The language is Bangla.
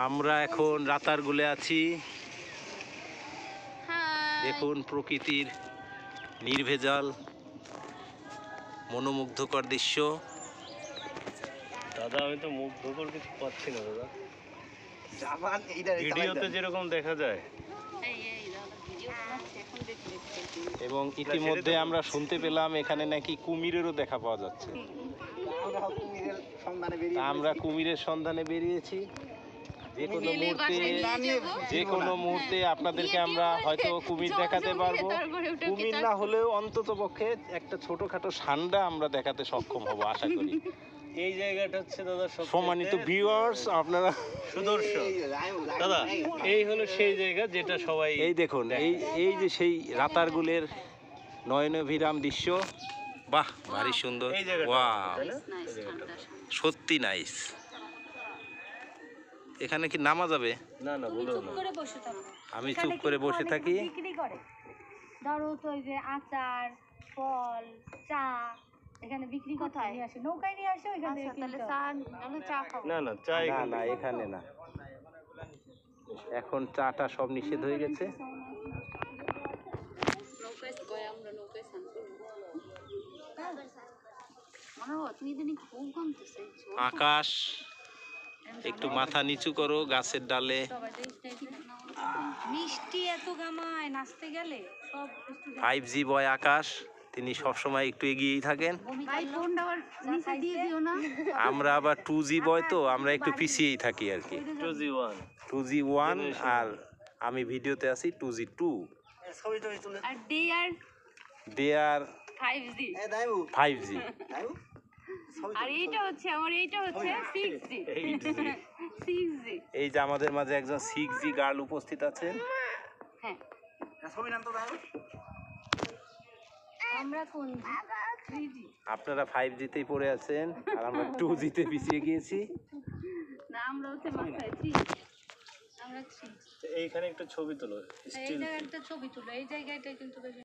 আমরা এখন রাতারগুলে আছি। দেখুন প্রকৃতির নির্ভেজাল মনোমুগ্ধকর দৃশ্য। দাদা আমি তো মুগ্ধকর কিছু পাচ্ছি না দাদা, ভিডিওতে যেরকম দেখা যায়। এবং ইতিমধ্যে আমরা শুনতে পেলাম এখানে নাকি কুমিরেরও দেখা পাওয়া যাচ্ছে। আমরা কুমিরের সন্ধানে বেরিয়েছি। যে কোনো মুহূর্তে আপনাদেরকে আমরা হয়তো কুমির দেখাতে পারবো। কুমির না হলেও অন্তত পক্ষে একটা ছোটখাটো ষান্ডা আমরা দেখাতে সক্ষম হব আশা করি। এই জায়গাটা হচ্ছে দাদা সম্মানিত ভিউয়ার্স, আপনারা সুদর্শন দাদা, এই হলো সেই জায়গা যেটা সবাই এই দেখুন, এই যে সেই রাতারগুলের নয়নভিরাম দৃশ্য। বাহ, ভারী সুন্দর। ওয়াও, সত্যি নাইস। এখানে কি নামা যাবে? না না, বলো না। আমি চুপ করে বসে থাকি। ধরো তো ওই যে আচার, ফল, চা এখানে বিক্রি কোথায় নিয়ে আসে? নৌকায় নিয়ে আসে ওইখানে। না না, চা না না, এখানে না। এখন চাটা সব নিষেধ হয়ে গেছে। আকাশ, একটু মাথা নিচু করো গাছের ডালে। মিষ্টি এত গামায় নাচতে গেলে সব 5G বয় আকাশ, তিনি সবসময় একটু এগিয়েই থাকেন। আমরা আবার 2G বয়, তো আমরা একটু পিছিয়েই থাকি আর কি। 2G1 আর আমি ভিডিওতে আছি 2G2। আর দে আর 5G। আর এইটা হচ্ছে আমার, এইটা হচ্ছে 6G। এই যে আমাদের মাঝে একজন 6G গার্ল উপস্থিত আছেন। হ্যাঁ, আমরা কোন 3G? আপনারা 5Gতেই পড়ে আছেন আর আমরা 2Gতে পিছিয়ে গিয়েছি। না, আমরা হচ্ছে মাথায় 3G। আমরা 3G। এইখানে একটা ছবি তোলো, এই জায়গায় একটা ছবি তুলো। এই জায়গাটা কিন্তু